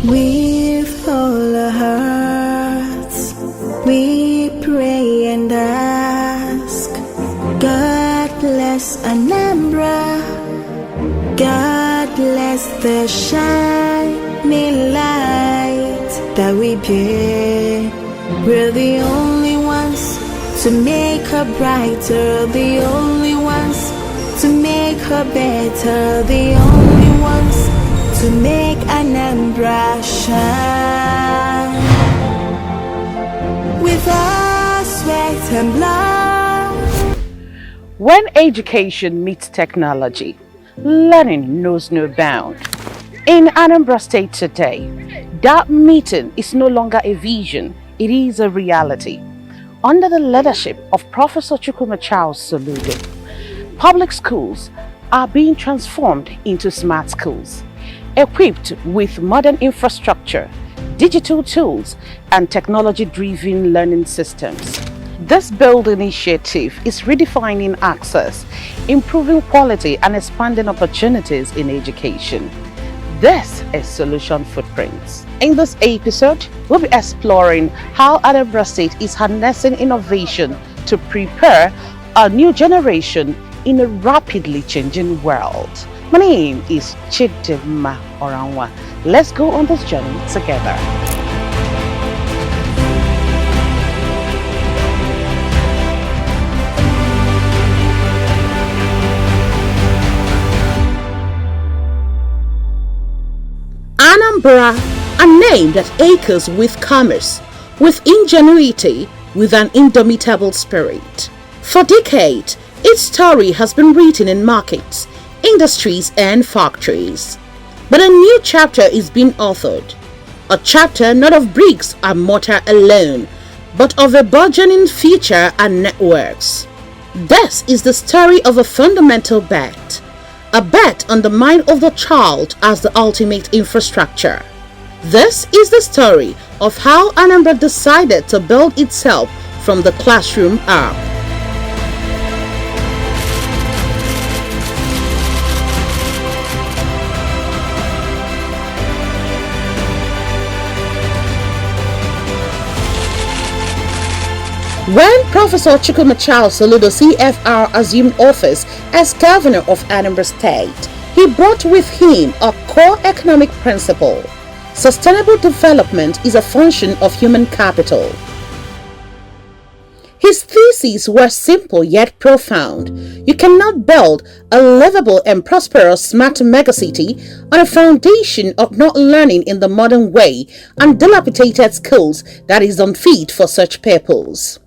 With all our hearts, we pray and ask. God bless Anambra. God bless the shining light that we bear. We're the only ones to make her brighter, the only ones to make her better, the only ones to make Anambra shine. With our sweat and blood. When education meets technology, learning knows no bound. In Anambra State today, that meeting is no longer a vision, it is a reality. Under the leadership of Professor Soludo, public schools are being transformed into smart schools, equipped with modern infrastructure, digital tools, and technology-driven learning systems. This BUILD initiative is redefining access, improving quality, and expanding opportunities in education. This is Solution Footprints. In this episode, we'll be exploring how Anambra State is harnessing innovation to prepare a new generation in a rapidly changing world. My name is Chidima Oranwa. Let's go on this journey together. Anambra, a name that echoes with commerce, with ingenuity, with an indomitable spirit. For decades, its story has been written in markets, industries and factories. But a new chapter is being authored. A chapter not of bricks and mortar alone, but of a burgeoning future and networks. This is the story of a fundamental bet. A bet on the mind of the child as the ultimate infrastructure. This is the story of how Anambra decided to build itself from the classroom up. When Professor Soludo CFR assumed office as governor of Anambra State, he brought with him a core economic principle. Sustainable development is a function of human capital. His theses were simple yet profound. You cannot build a livable and prosperous smart megacity on a foundation of not learning in the modern way and dilapidated schools that is unfit for such purpose.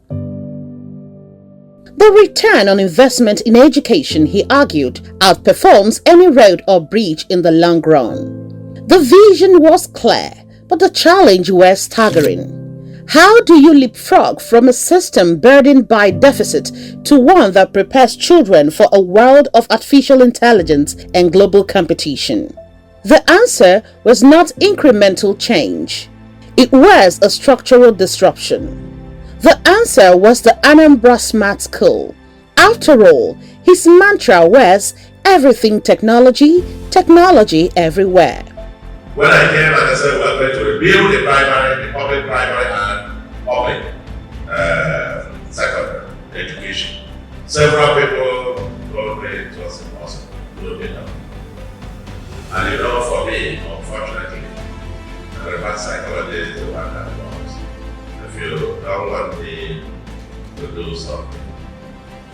The return on investment in education, he argued, outperforms any road or bridge in the long run. The vision was clear, but the challenge was staggering. How do you leapfrog from a system burdened by deficit to one that prepares children for a world of artificial intelligence and global competition? The answer was not incremental change. It was a structural disruption. The answer was the Anambra Smart School. After all, his mantra was everything technology, technology everywhere. When I came and I said we are going to rebuild the public primary and public secondary education, several people told me it was impossible to do it. And for me, unfortunately, the reverse psychology is the one that works. If you don't want me to do something,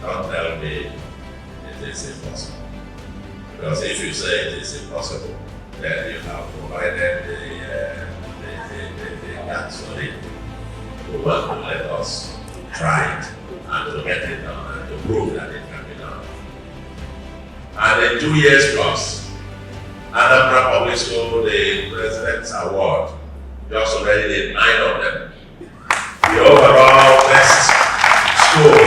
don't tell me it is impossible. Because if you say it is impossible, then you have provided the gasoline to work to let us try it and to get it done and to prove that it can be done. And in 2 years plus, Anambra Public School, the President's Award, just already did 9 of them. The overall best school.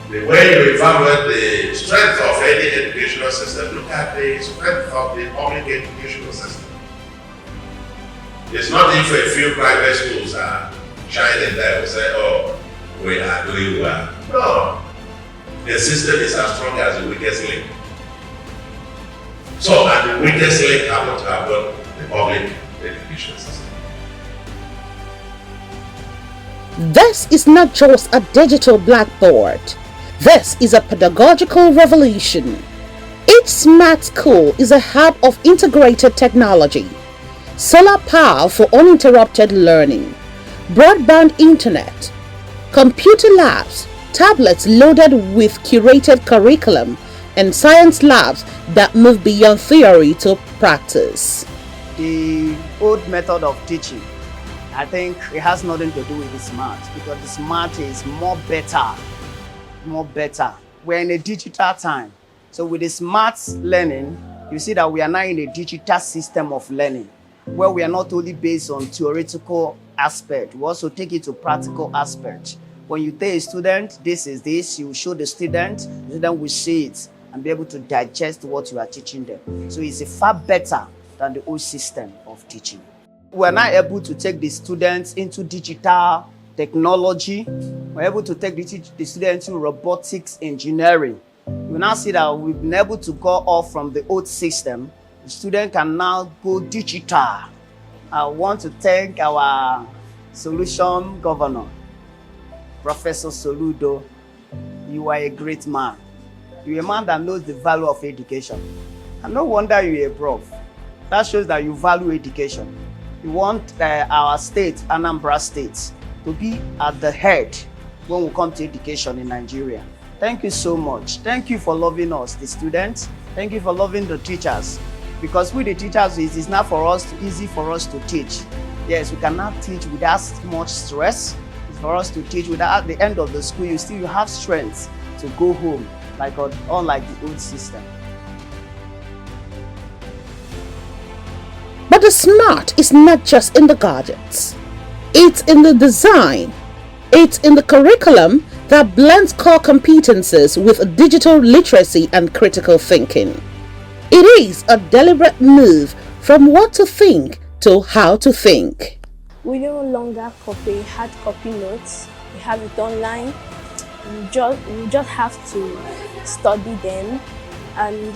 The way you evaluate the strength of any educational system, look at the strength of the public educational system. It's not if a few private schools are shining there, we say, oh, we are doing well. No. The system is as strong as the weakest link. So, and the weakest link happens to have got the public education system. This is not just a digital blackboard. This is a pedagogical revolution. Each smart school is a hub of integrated technology, solar power for uninterrupted learning, broadband internet, computer labs, tablets loaded with curated curriculum, and science labs that move beyond theory to practice. The old method of teaching, I think it has nothing to do with the smart, because the smart is more better. We're in a digital time. So with the smart learning, you see that we are now in a digital system of learning, where we are not only based on theoretical aspect, we also take it to practical aspect. When you tell a student, this is this, you show the student will see it and be able to digest what you are teaching them. So it's far better than the old system of teaching. We're now able to take the students into digital technology. We're able to take the students into robotics engineering. You now see that we've been able to go off from the old system. The student can now go digital. I want to thank our solution governor, Professor Soludo. You are a great man. You're a man that knows the value of education. And no wonder you're a prof. That shows that you value education. You want our state, Anambra State, to be at the head when we come to education in Nigeria. Thank you so much. Thank you for loving us, the students. Thank you for loving the teachers. Because with the teachers, it's not easy for us to teach. Yes, we cannot teach without much stress. It's for us to teach without, at the end of the school, you have strength to go home, unlike the old system. But the smart is not just in the gadgets. It's in the design. It's in the curriculum that blends core competences with digital literacy and critical thinking. It is a deliberate move from what to think to how to think. We no longer copy hard copy notes. We have it online. We just have to study them, and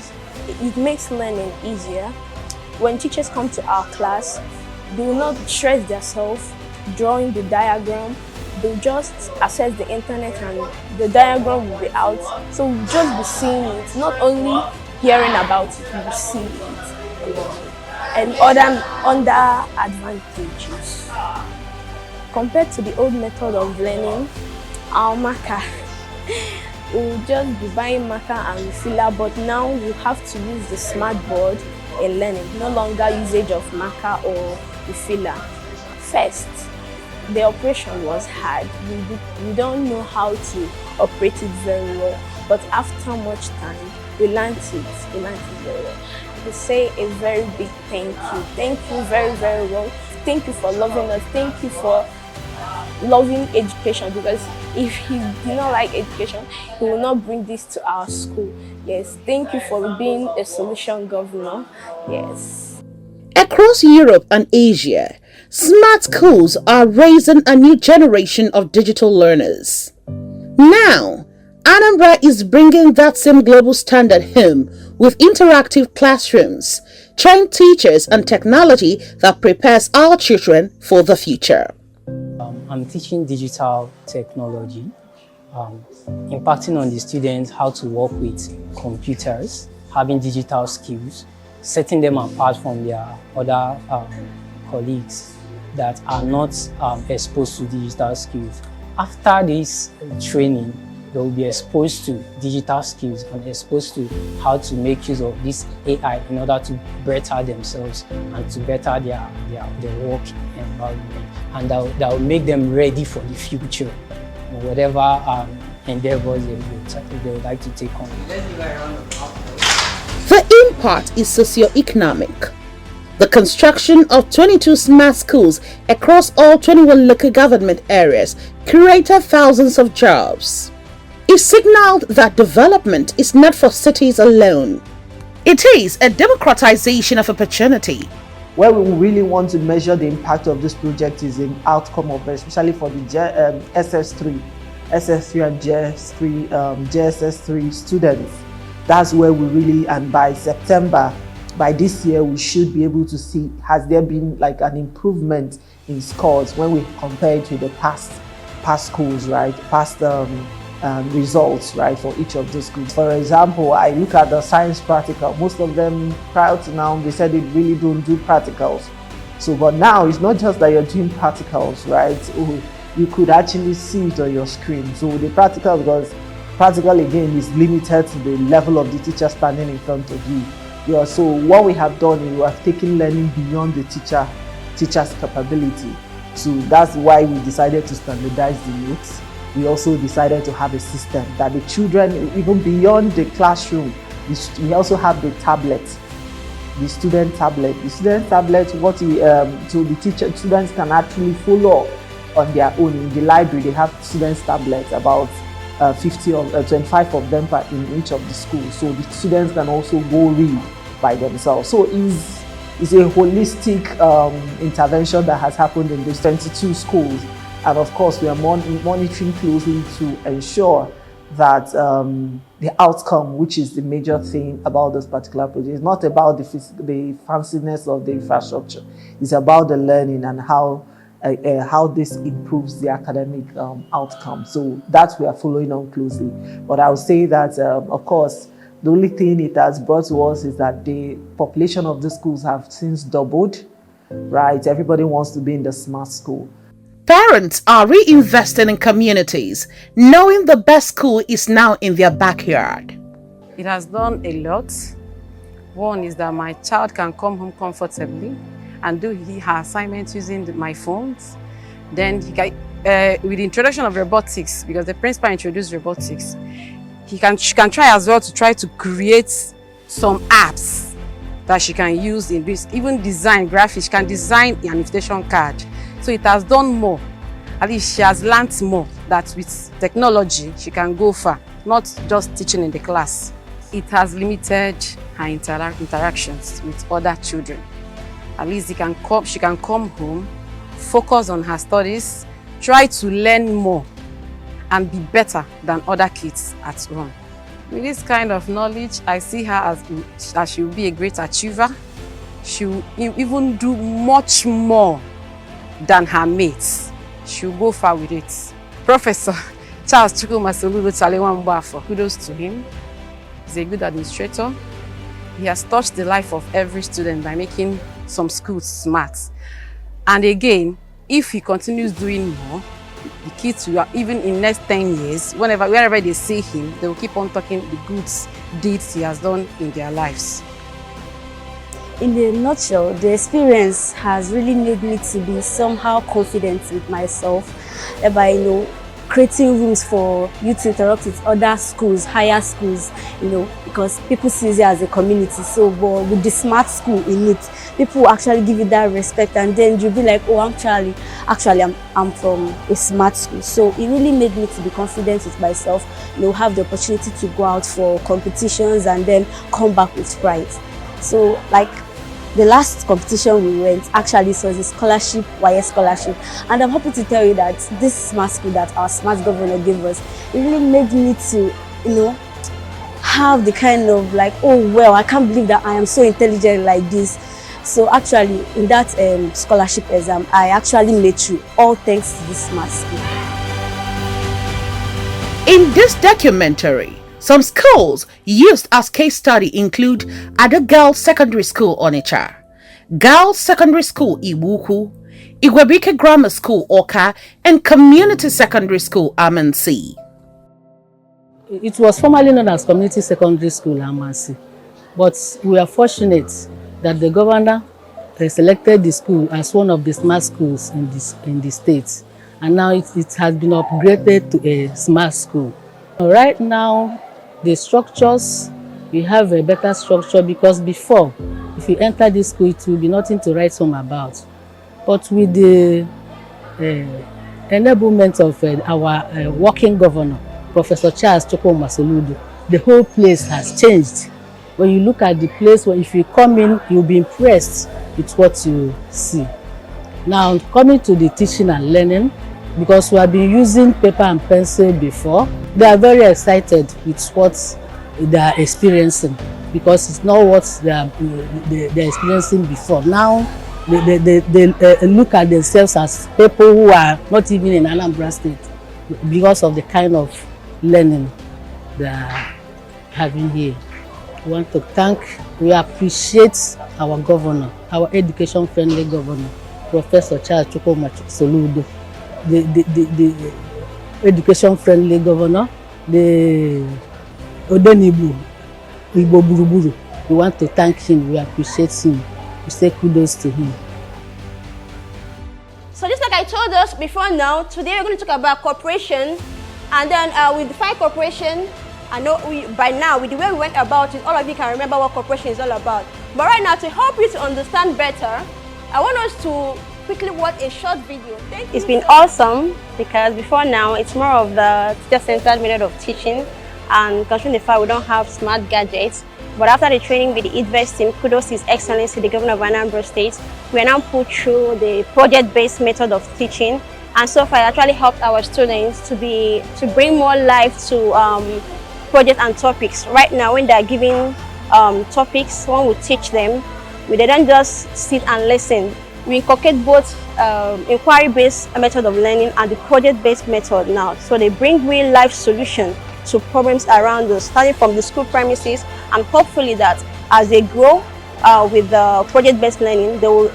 it makes learning easier. When teachers come to our class, they will not stress themselves drawing the diagram. They'll just access the internet and the diagram will be out. So we'll just be seeing it, not only hearing about it, we'll see it. And other advantages. Compared to the old method of learning, our marker, we'll just be buying marker and refiller, but now we have to use the smart board in learning, no longer usage of marker or refiller. First, the operation was hard. We don't know how to operate it very well, but after much time, we learned it. We learned it very well. We say a very big thank you. Thank you very, very well. Thank you for loving us. Thank you for loving education, because if he did not like education, he will not bring this to our school. Yes, thank you for being a solution governor. Yes. Across Europe and Asia, smart schools are raising a new generation of digital learners. Now, Anambra is bringing that same global standard home with interactive classrooms, trained teachers, and technology that prepares our children for the future. I'm teaching digital technology, impacting on the students how to work with computers, having digital skills, setting them apart from their other colleagues that are not exposed to digital skills. After this training, they will be exposed to digital skills and exposed to how to make use of this AI in order to better themselves and to better their work environment. And that will make them ready for the future, whatever endeavors they would like to take on. The impact is socioeconomic. The construction of 22 smart schools across all 21 local government areas created thousands of jobs. It signaled that development is not for cities alone. It is a democratization of opportunity. Where we really want to measure the impact of this project is the outcome of it, especially for the SS3 and JSS3 students. That's where we really, and by September by this year we should be able to see, has there been like an improvement in scores when we compare it with the past schools, right? Past results, right, for each of those schools. For example, I look at the science practical. Most of them prior to now, they said they really don't do practicals. So, but now it's not just that you're doing practicals, right? You could actually see it on your screen. So the practical, because practical again is limited to the level of the teacher standing in front of you. Yeah, so what we have done is we have taken learning beyond the teacher's capability. So that's why we decided to standardize the notes. We also decided to have a system that the children, even beyond the classroom, we also have the tablet, the student tablet. The student tablet, so the students can actually follow on their own. In the library, they have students' tablets, about 25 of them in each of the schools. So the students can also go read by themselves. So it's a holistic intervention that has happened in these 22 schools. And of course, we are monitoring closely to ensure that the outcome, which is the major thing about this particular project, is not about the fanciness of the infrastructure. It's about the learning and how this improves the academic outcome. So that we are following on closely. But I would say that, of course, the only thing it has brought to us is that the population of the schools have since doubled, right? Everybody wants to be in the smart school. Parents are reinvesting in communities, knowing the best school is now in their backyard. It has done a lot. One is that my child can come home comfortably and do her assignments using my phones. Then he can, with the introduction of robotics, because the principal introduced robotics, she can try as well to try to create some apps that she can use in this, even design graphics. She can design an invitation card. So it has done more. At least she has learned more, that with technology she can go far, not just teaching in the class. It has limited her interactions with other children. At least she can come home, focus on her studies, try to learn more and be better than other kids at home. With this kind of knowledge, I see her as she will be a great achiever. She will even do much more than her mates. She'll go far with it. Professor Charles Soludo, kudos to him. He's a good administrator. He has touched the life of every student by making some schools smart. And again, if he continues doing more, the kids will, even in next 10 years, wherever they see him, they will keep on talking the good deeds he has done in their lives. In a nutshell, the experience has really made me to be somehow confident with myself, by creating rooms for you to interact with other schools, higher schools, because people see it as a community. So, but with the smart school in it, people will actually give you that respect, and then you'll be like, oh, I'm from a smart school. So it really made me to be confident with myself, have the opportunity to go out for competitions and then come back with pride. So, like, the last competition we went, actually it was a scholarship, YS scholarship. And I'm happy to tell you that this smart school that our smart governor gave us, it really made me to, have the kind of like, oh, well, I can't believe that I am so intelligent like this. So actually, in that scholarship exam, I actually made through, all thanks to this smart school. In this documentary, some schools used as case study include Ada Girls Secondary School Onitsha, Girls Secondary School Iwuku, Igwebike Grammar School Oka, and Community Secondary School Amansi. It was formerly known as Community Secondary School Amansi, but we are fortunate that the governor selected the school as one of the smart schools in the state, and now it has been upgraded to a smart school. Right now, the structures, we have a better structure, because before, if you enter this school, it will be nothing to write home about. But with the enablement of our working governor, Professor Charles Soludo, the whole place has changed. When you look at the place, if you come in, you'll be impressed with what you see. Now, coming to the teaching and learning, because we have been using paper and pencil before, they are very excited with what they are experiencing, because it's not what they're experiencing before. Now they look at themselves as people who are not even in Anambra State because of the kind of learning they are having here. We appreciate our governor, our education-friendly governor, Professor Charles Soludo, the education-friendly governor, the Odenibu, Igbo Buruburu. We want to thank him, we appreciate him, we say kudos to him. So just like I told us before now, today we're going to talk about cooperation, and then we define cooperation. I know by now, with the way we went about it, all of you can remember what cooperation is all about. But right now, to help you to understand better, I want us to quickly watch a short video. It's been awesome because before now, it's more of the teacher-centered method of teaching, and considering the fact we don't have smart gadgets. But after the training with the IDVEST team, kudos to His Excellency, the Governor of Anambra State, we are now put through the project-based method of teaching, and so far it actually helped our students to bring more life to projects and topics. Right now, when they are giving topics, one will teach them. We don't just sit and listen. We inculcate both inquiry-based method of learning and the project-based method now. So they bring real-life solutions to problems around us, starting from the school premises, and hopefully that as they grow with the project-based learning, they will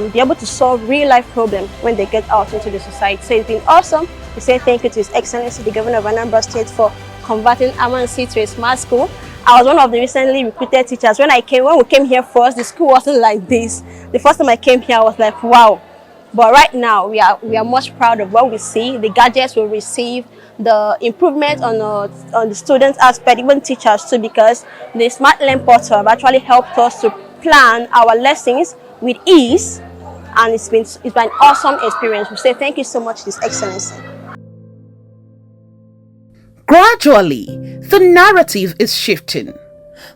be able to solve real-life problems when they get out into the society. So it's been awesome. We say thank you to His Excellency, the Governor of Anambra State, for converting Amansi to a smart school. I was one of the recently recruited teachers. When we came here first, the school wasn't like this. The first time I came here, I was like, wow. But right now, we are much proud of what we see, the gadgets we receive, the improvement on the students' aspect, even teachers too, because the Smart Learn portal have actually helped us to plan our lessons with ease, and it's been an awesome experience. We say thank you so much, His Excellency. Gradually, the narrative is shifting.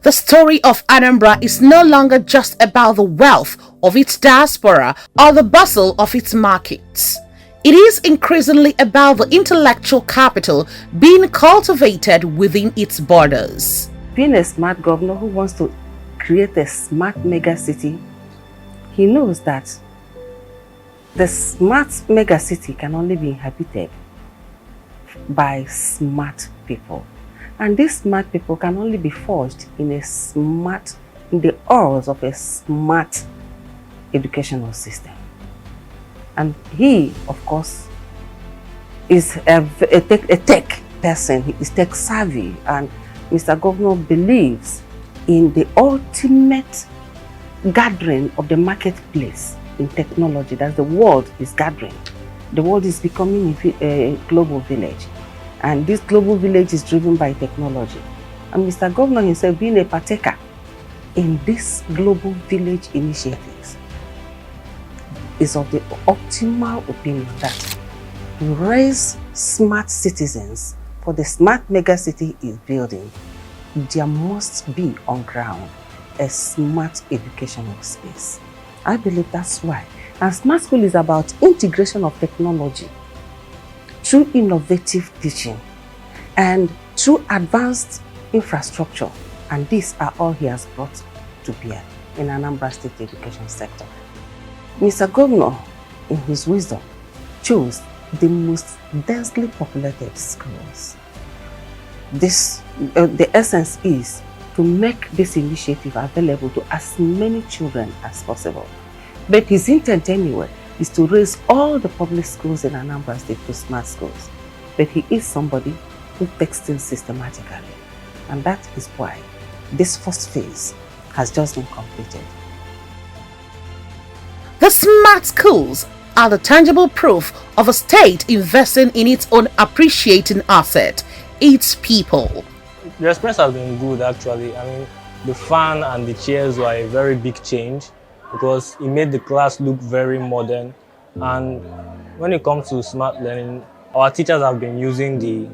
The story of Anambra is no longer just about the wealth of its diaspora or the bustle of its markets. It is increasingly about the intellectual capital being cultivated within its borders. Being a smart governor who wants to create a smart mega city, he knows that the smart mega city can only be inhabited by smart people, and these smart people can only be forged in the halls of a smart educational system. And he, of course, is a tech person. He is tech savvy, and Mr. Governor believes in the ultimate gathering of the marketplace in technology that the world is gathering. The world is becoming a global village, and this global village is driven by technology. And Mr. Governor himself, being a partaker in this global village initiatives, is of the optimal opinion that to raise smart citizens for the smart megacity is building, there must be on ground a smart educational space. I believe that's why. And smart school is about integration of technology through innovative teaching and through advanced infrastructure. And these are all he has brought to bear in Anambra State education sector. Mr. Governor, in his wisdom, chose the most densely populated schools. The essence is to make this initiative available to as many children as possible. But his intent anyway is to raise all the public schools in Anambra State to smart schools. But he is somebody who takes things systematically. And that is why this first phase has just been completed. The smart schools are the tangible proof of a state investing in its own appreciating asset, its people. The experience has been good actually. I mean, the fan and the chairs were a very big change because it made the class look very modern. And when it comes to smart learning, our teachers have been using the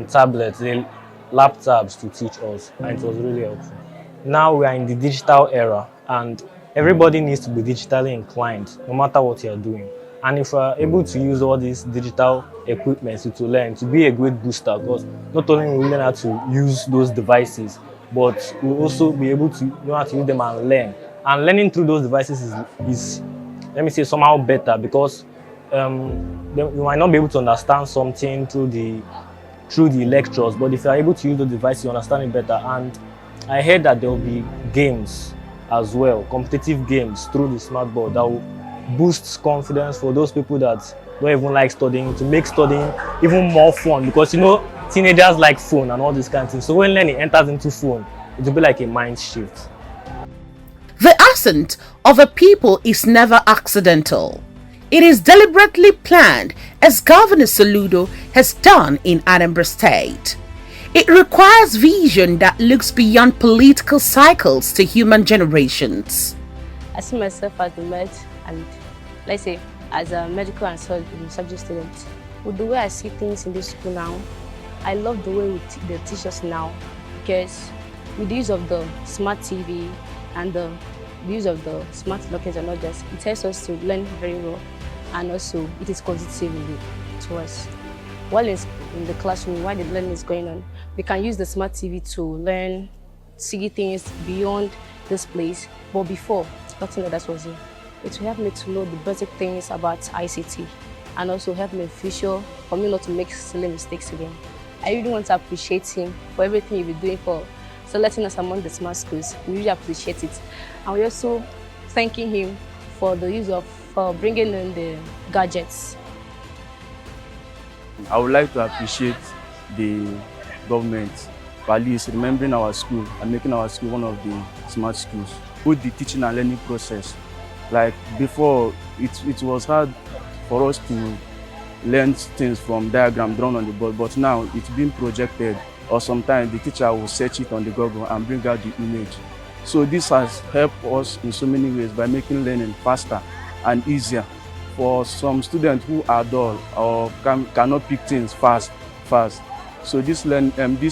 tablets, the laptops to teach us, and it was really helpful. Now we are in the digital era, and everybody needs to be digitally inclined, no matter what you're doing. And if we're able to use all these digital equipment to learn, to be a great booster, because not only will we learn how to use those devices, but we'll also be able to know how to use them and learn. And learning through those devices is let me say, somehow better, because you might not be able to understand something through the lectures, but if you are able to use the device, you understand it better. And I heard that there will be games as well, competitive games through the smart board that will boost confidence for those people that don't even like studying, to make studying even more fun, because you know teenagers like phone and all this kind of thing. So when learning enters into phone, it will be like a mind shift. The ascent of a people is never accidental. It is deliberately planned, as Governor Soludo has done in Anambra State. It requires vision that looks beyond political cycles to human generations. I see myself as the med, and let's say as a medical and subject student. With the way I see things in this school now, I love the way they teach us now, because with the use of the smart TV and the use of the smart lockers and others, it helps us to learn very well, and also it is positively to us. While in the classroom, while the learning is going on, we can use the smart TV to learn, see things beyond this place. But before, nothing like that was here. It will help me to know the basic things about ICT, and also help me in future for me not to make silly mistakes again. I really want to appreciate him for everything you've been doing for selecting us among the smart schools. We really appreciate it. And we're also thanking him for the use of bringing in the gadgets. I would like to appreciate the government for at least remembering our school and making our school one of the smart schools. With the teaching and learning process, like before, it was hard for us to learn things from diagram drawn on the board, but now it's being projected, or sometimes the teacher will search it on the Google and bring out the image. So this has helped us in so many ways by making learning faster and easier for some students who are dull or cannot pick things fast. So this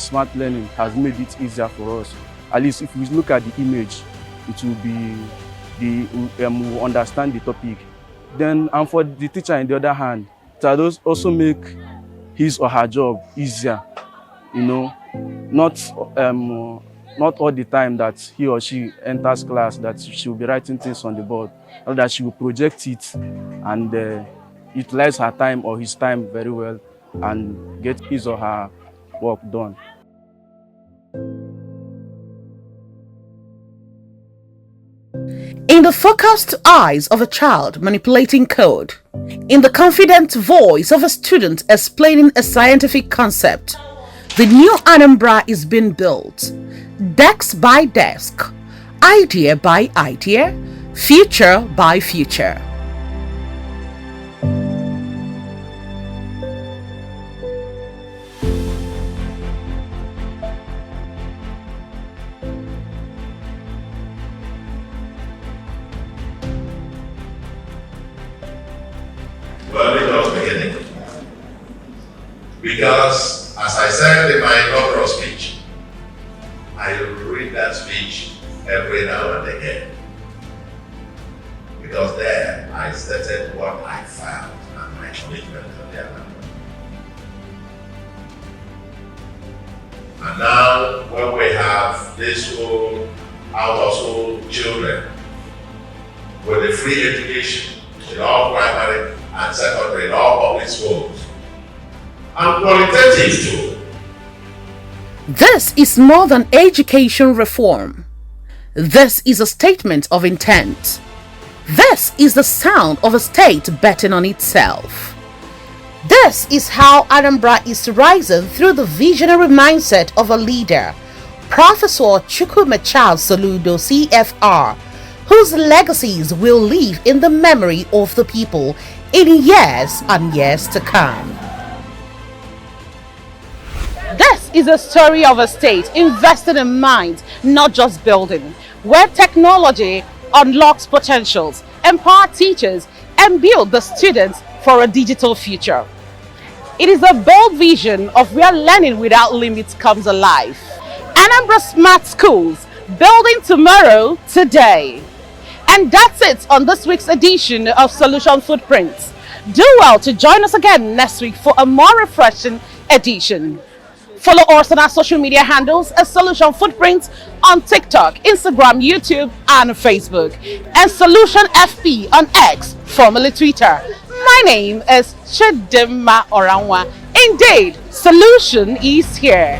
smart learning has made it easier for us. At least if we look at the image, it will be we'll understand the topic. Then, and for the teacher, on the other hand, it will also make his or her job easier. You know, not all the time that he or she enters class that she will be writing things on the board, or that she will project it and utilize her time or his time very well and get his or her work done. In the focused eyes of a child manipulating code, in the confident voice of a student explaining a scientific concept, the new Anambra is being built, desk by desk, idea by idea, future by future. Well, it was beginning. Because, as I said in my inaugural speech, I read that speech every now and again. Because there I stated what I found and my commitment to the Anambra. And now, when we have these whole out-of-school children with a free education in all primary and secondary in all public schools, and qualitative too. This is more than education reform. This is a statement of intent. This is the sound of a state betting on itself. This is how Anambra is rising through the visionary mindset of a leader, Professor Charles Soludo, CFR, whose legacies will live in the memory of the people in years and years to come. This is a story of a state invested in minds, not just building, where technology unlocks potentials, empower teachers, and build the students for a digital future. It is a bold vision of where learning without limits comes alive. Anambra Smart Schools, building tomorrow today. And that's it on this week's edition of Solution Footprints. Do well to join us again next week for a more refreshing edition. Follow us on our social media handles as Solution Footprints on TikTok, Instagram, YouTube, and Facebook, and Solution FP on X, formerly Twitter. My name is Chidimma Oranwa. Indeed, Solution is here.